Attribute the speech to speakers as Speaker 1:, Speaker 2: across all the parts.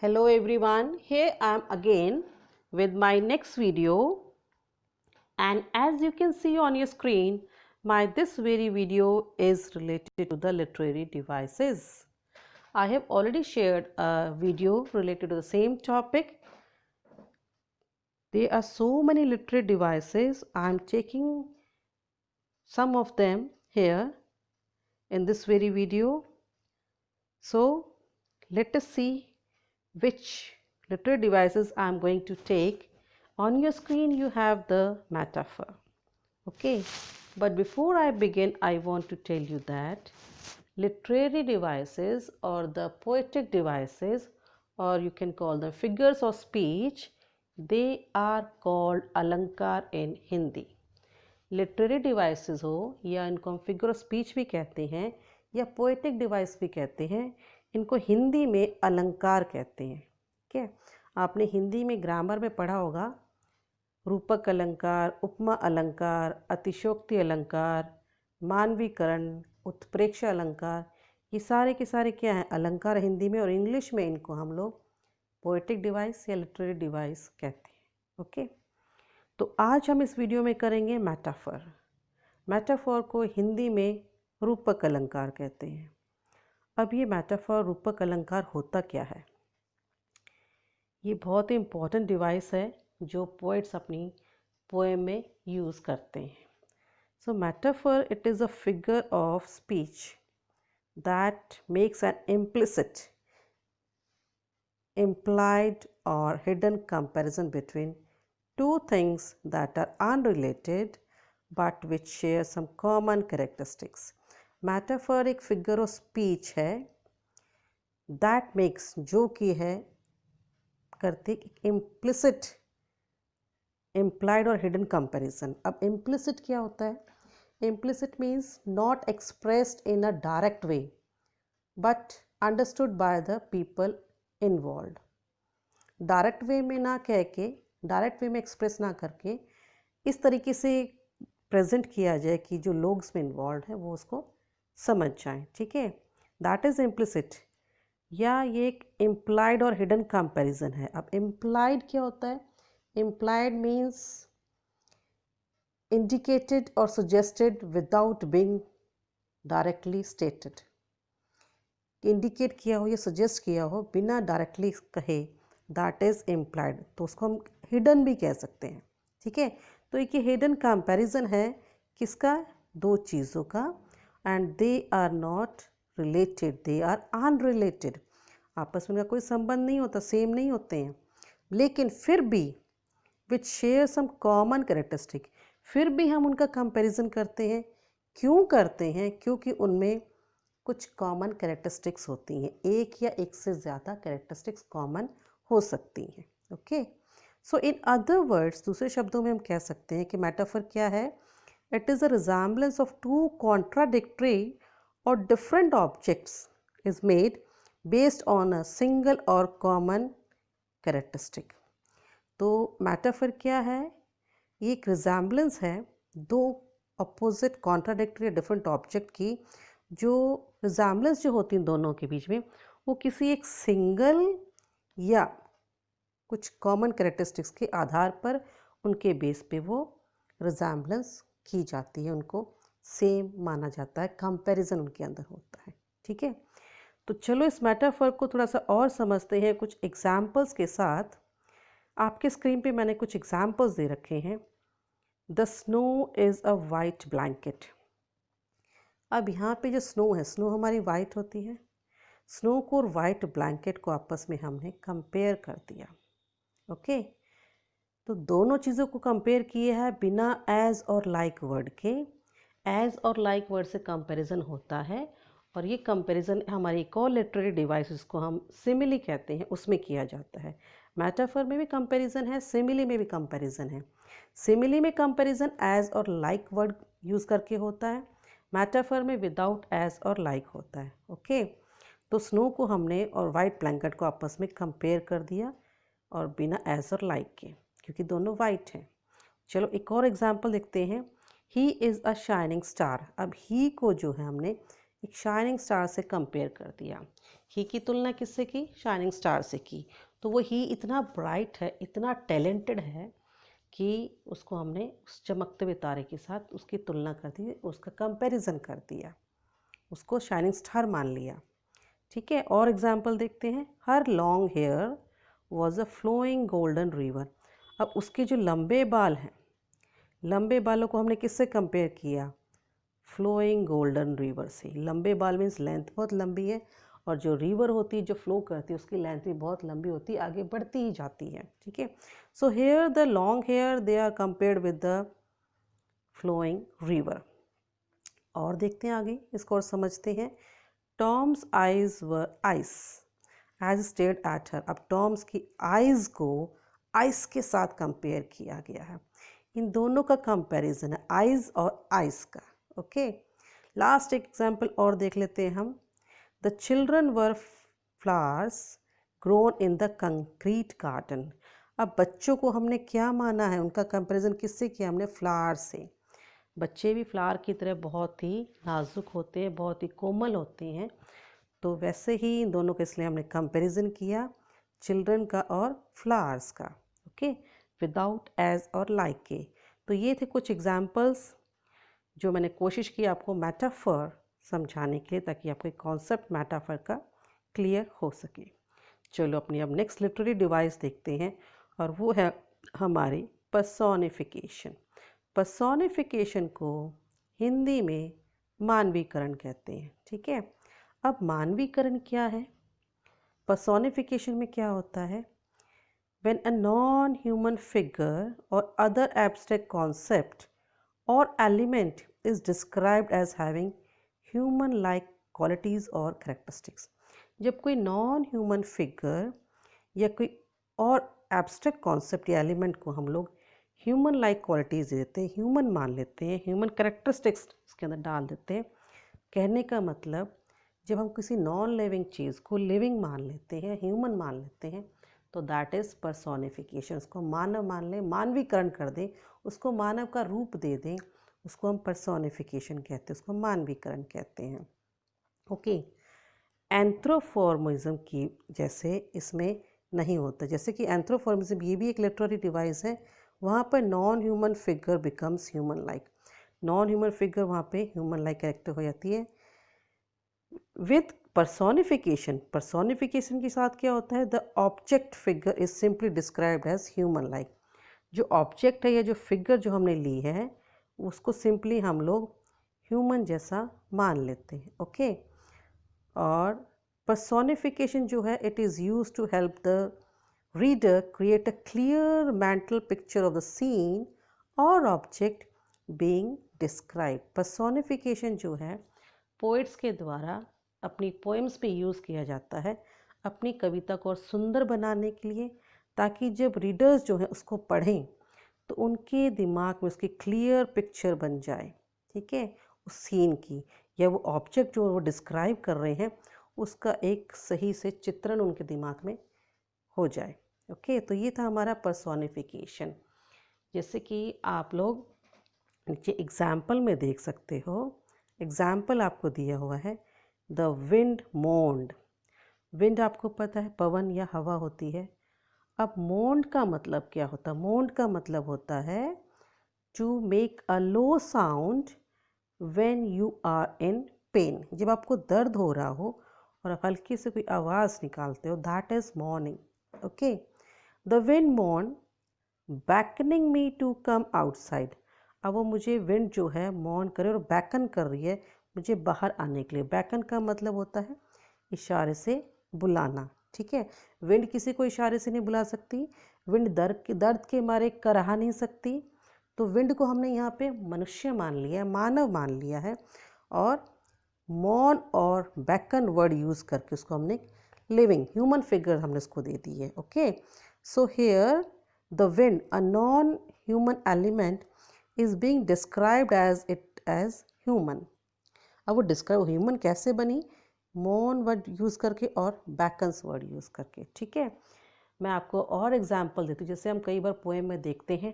Speaker 1: Hello everyone, here I am again with my next video, and as you can see on your screen, this very video is related to the literary devices. I have already shared a video related to the same topic. There are so many literary devices. I am taking some of them here in this very video. So let us see which literary devices I am going to take. On your screen you have the metaphor. Okay, but before I begin, I want to tell you that literary devices or the poetic devices, or you can call them figures of speech, they are called alankar in Hindi. Literary devices हो या इनको हम figure of speech भी कहते हैं या poetic device भी कहते हैं, इनको हिंदी में अलंकार कहते हैं. ठीक है, आपने हिंदी में ग्रामर में पढ़ा होगा रूपक अलंकार, उपमा अलंकार, अतिशोक्ति अलंकार, मानवीकरण, उत्प्रेक्ष अलंकार, ये सारे के सारे क्या हैं, अलंकार हिंदी में, और इंग्लिश में इनको हम लोग पोएटिक डिवाइस या लिटरेरी डिवाइस कहते हैं. ओके, तो आज हम इस वीडियो में करेंगे मेटाफर. मेटाफर को हिंदी में रूपक अलंकार कहते हैं. अब ये मेटाफर रूपक अलंकार होता क्या है? ये बहुत ही इम्पोर्टेंट डिवाइस है जो पोएट्स अपनी पोएम में यूज़ करते हैं. So metaphor it is a figure of speech that makes an implicit, implied or hidden comparison between two things that are unrelated but which share some common characteristics. Metaphor एक figure of speech है that makes, जो कि है करते implicit, implied और hidden comparison. अब implicit क्या होता है? Implicit means not expressed in a direct way but understood by the people involve. Direct way में ना कह के, डायरेक्ट वे में एक्सप्रेस ना करके इस तरीके से प्रेजेंट किया जाए कि जो लोग इसमें इन्वॉल्व हैं वो उसको समझ जाएं. ठीक है, दैट इज़ इम्प्लिसिट. या ये एक इम्प्लाइड और हिडन कंपैरिजन है. अब इम्प्लाइड क्या होता है? इम्प्लाइड मीन्स इंडिकेटेड और suggested without being directly stated. Indicate किया हो या सजेस्ट किया हो बिना डायरेक्टली कहे, दैट इज़ इम्प्लाइड. तो उसको हम हिडन भी कह सकते हैं. ठीक है, तो एक ये हिडन कंपैरिजन है किसका? दो चीज़ों का. And they are not related, they are unrelated. आपस में उनका कोई संबंध नहीं होता, सेम नहीं होते हैं, लेकिन फिर भी विच शेयर सम कॉमन कैरेक्टरिस्टिक, फिर भी हम उनका कंपैरिजन करते हैं. क्यों करते हैं? क्योंकि उनमें कुछ कॉमन कैरेक्टरिस्टिक्स होती हैं. एक या एक से ज़्यादा कैरेक्टरिस्टिक्स कॉमन हो सकती हैं. Okay, so in other words, दूसरे शब्दों में हम कह सकते हैं कि मेटाफर क्या है? It is a resemblance of two contradictory और different objects is made based on a single और कॉमन कैरेक्टरिस्टिक. तो मेटाफर क्या है? ये एक रिजेम्बलेंस है दो अपोजिट कॉन्ट्राडिक्टरी डिफरेंट ऑब्जेक्ट की. जो रिजेम्बलेंस जो होती है दोनों के बीच में, वो किसी एक सिंगल या कुछ कॉमन कैरेक्टरिस्टिक्स के आधार पर उनके बेस पे वो रिजेम्बलेंस की जाती है, उनको सेम माना जाता है, कंपैरिजन उनके अंदर होता है. ठीक है, तो चलो इस मेटाफर को थोड़ा सा और समझते हैं कुछ एग्जाम्पल्स के साथ. आपके स्क्रीन पे मैंने कुछ एग्जाम्पल्स दे रखे हैं. The snow is a white blanket. अब यहाँ पे जो स्नो है, स्नो हमारी वाइट होती है. स्नो को और वाइट ब्लैंकेट को आपस में हमने कंपेयर कर दिया. ओके, तो दोनों चीज़ों को कंपेयर किए हैं बिना एज और लाइक वर्ड के. एज और लाइक वर्ड से कंपैरिजन होता है, और ये कंपैरिजन हमारी एक और लिटरेरी डिवाइस जिसको हम सिमिली कहते हैं उसमें किया जाता है. मेटाफर में भी कंपैरिजन है, सिमिली में भी कंपैरिजन है. सिमिली में कंपैरिजन एज और लाइक वर्ड यूज़ करके होता है, मेटाफर में विदाउट एज और लाइक होता है. ओके, तो स्नो को हमने और वाइट ब्लैंकेट को आपस में कंपेयर कर दिया और बिना एज और लाइक के, क्योंकि दोनों वाइट हैं. चलो एक और एग्जांपल देखते हैं. He is a shining star. अब ही को जो है हमने एक शाइनिंग स्टार से कंपेयर कर दिया। ही की तुलना किससे की? शाइनिंग स्टार से की। तो वो ही इतना ब्राइट है, इतना टैलेंटेड है कि उसको हमने उस चमकते हुए तारे के साथ उसकी तुलना कर दी, उसका कंपैरिजन कर दिया, उसको शाइनिंग स्टार मान लिया। ठीक है, और एग्जाम्पल देखते हैं। Her long hair was a flowing golden river. अब उसके जो लंबे बाल हैं, लंबे बालों को हमने किससे कंपेयर किया? फ्लोइंग गोल्डन रिवर से। लंबे बाल मीन्स लेंथ बहुत लंबी है, और जो रिवर होती है जो फ्लो करती है उसकी लेंथ भी बहुत लंबी होती है, आगे बढ़ती ही जाती है। ठीक है, so here the long hair they are compared with the flowing river. और देखते हैं आगे, इसको और समझते हैं। Tom's eyes were ice as stared at her. अब टॉम्स की आइज़ को आइस के साथ कंपेयर किया गया है। इन दोनों का कंपैरिजन है, आइज़ और आइस का। ओके, लास्ट एक एग्जाम्पल और देख लेते हैं हम। The children were flowers grown in the concrete garden. अब बच्चों को हमने क्या माना है? उनका कंपैरिजन किससे किया हमने? फ्लावर से। बच्चे भी फ्लावर की तरह बहुत ही नाजुक होते हैं, बहुत ही कोमल होते हैं। तो वैसे ही इन दोनों के इसलिए हमने कंपैरिजन किया, चिल्ड्रन का और फ्लावर्स का। ओके, विदाउट, एज और लाइक के। तो ये थे कुछ एग्जाम्पल्स जो मैंने कोशिश की आपको मेटाफर समझाने के लिए, ताकि आपको कॉन्सेप्ट मेटाफर का क्लियर हो सके। चलो अपनी अब नेक्स्ट लिटरेरी डिवाइस देखते हैं, और वो है हमारी पर्सोनिफिकेशन। पर्सोनिफिकेशन को हिंदी में मानवीकरण कहते हैं। ठीक है, अब मानवीकरण क्या है? पर्सोनिफिकेशन में क्या होता है? When a non-human figure or other abstract concept or element is described as having human-like qualities or characteristics। जब कोई non-human figure या कोई और abstract concept या element को हम लोग human-like qualities देते हैं, human मान लेते हैं, human characteristics उसके अंदर डाल देते हैं। कहने का मतलब, जब हम किसी नॉन लिविंग चीज़ को लिविंग मान लेते हैं, ह्यूमन मान लेते हैं, तो दैट इज़ पर्सोनिफिकेशन। उसको मानव मान लें, मानवीकरण कर दें, उसको मानव का रूप दे दें, उसको हम पर्सोनिफिकेशन कहते हैं, उसको मानवीकरण कहते हैं। ओके, एंथ्रोफॉर्मिज्म की जैसे इसमें नहीं होता। जैसे कि एंथ्रोफॉर्मिज्म ये भी एक लिटरेरी डिवाइस है, वहाँ पर non human figure becomes human like. Non human figure वहाँ पे ह्यूमन लाइक कैरेक्टर हो जाती है। विथ पर्सोनिफिकेशन, पर्सोनिफिकेशन के साथ क्या होता है? The object figure is simply described as human like. जो ऑब्जेक्ट है या जो फिगर जो हमने ली है, उसको सिंपली हम लोग ह्यूमन जैसा मान लेते हैं। ओके, और पर्सोनिफिकेशन जो है, it is use to help the reader create a clear mental picture of the scene और ऑब्जेक्ट बीइंग डिस्क्राइब। पर्सोनिफिकेशन जो है पोइट्स के द्वारा अपनी पोएम्स पे यूज़ किया जाता है अपनी कविता को और सुंदर बनाने के लिए, ताकि जब रीडर्स जो हैं उसको पढ़ें तो उनके दिमाग में उसकी क्लियर पिक्चर बन जाए। ठीक है, उस सीन की या वो ऑब्जेक्ट जो वो डिस्क्राइब कर रहे हैं उसका एक सही से चित्रण उनके दिमाग में हो जाए। ओके, तो ये था हमारा पर्सोनिफिकेशन। जैसे कि आप लोग नीचे एग्जाम्पल में देख सकते हो, एग्जाम्पल आपको दिया हुआ है, द विंड मोन्ड। विंड आपको पता है पवन या हवा होती है। अब मोन्ड का मतलब क्या होता है? मोन्ड का मतलब होता है to make a low sound when you are in pain. जब आपको दर्द हो रहा हो और आप हल्की से कोई आवाज़ निकालते हो, that is mourning. Okay, the wind mourn beckoning me to come outside. अब वो मुझे विंड जो है मॉर्न करे और बैकन कर रही है मुझे बाहर आने के लिए। बैकन का मतलब होता है इशारे से बुलाना। ठीक है, विंड किसी को इशारे से नहीं बुला सकती, विंड दर्द के मारे करहा नहीं सकती। तो विंड को हमने यहाँ पे मनुष्य मान लिया है, मानव मान लिया है, और मॉर्न और बैकन वर्ड यूज़ करके उसको हमने लिविंग ह्यूमन फिगर हमने उसको दे दी है। Okay, so here the wind, a non human element, is being described as it as human. अब वो डिस्क्राइब ह्यूमन कैसे बनी? मॉर्न वर्ड यूज़ करके और बैकन्स वर्ड यूज़ करके। ठीक है, मैं आपको और एग्जाम्पल देती हूँ। जैसे हम कई बार पोएम में देखते हैं,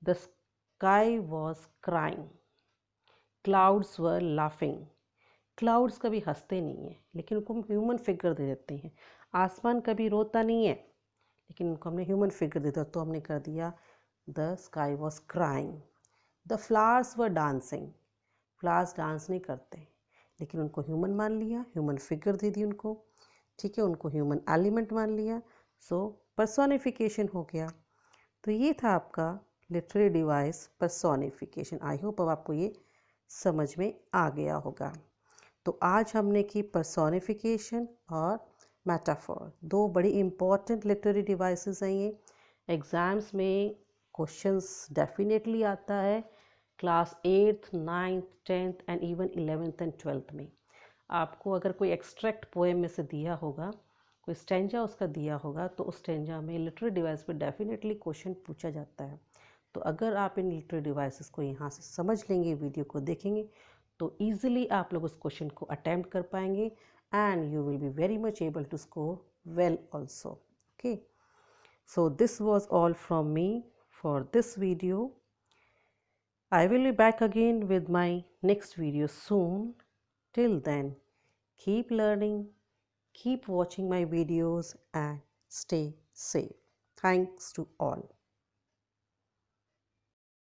Speaker 1: the sky was crying, clouds were laughing, clouds कभी हंसते नहीं हैं, लेकिन उनको हम ह्यूमन फिगर दे देते हैं। आसमान कभी रोता नहीं है, लेकिन उनको हमने ह्यूमन फिगर दे दिया, तो हमने कर दिया the sky was crying. The flowers were dancing, flowers dance नहीं करते, लेकिन उनको ह्यूमन मान लिया, ह्यूमन फिगर दे दी उनको, ठीक है, उनको ह्यूमन एलिमेंट मान लिया, सो पर्सोनिफिकेशन हो गया। तो ये था आपका literary device personification. I hope अब आपको ये समझ में आ गया होगा। तो आज हमने की पर्सोनिफिकेशन और मेटाफोर, दो बड़ी इंपॉर्टेंट लिटरेरी डिवाइसेस हैं ये। एग्ज़ाम्स में क्वेश्चंस डेफिनेटली आता है class 8th 9th 10th and even 11th and 12th में। आपको अगर कोई एक्सट्रैक्ट पोएम में से दिया होगा, कोई स्टेंजा उसका दिया होगा, तो उस स्टेंजा में लिटरेरी डिवाइस पे डेफिनेटली क्वेश्चन पूछा जाता है। तो अगर आप इन लिटरेरी डिवाइसेस को यहाँ से समझ लेंगे, वीडियो को देखेंगे, तो ईजिली आप लोग उस क्वेश्चन को अटैम्प्ट कर पाएंगे and you will be very much able to score well also. Okay, so this was all from me for this video. I will be back again with my next video soon. Till then, keep learning, keep watching my videos and stay safe. Thanks to all.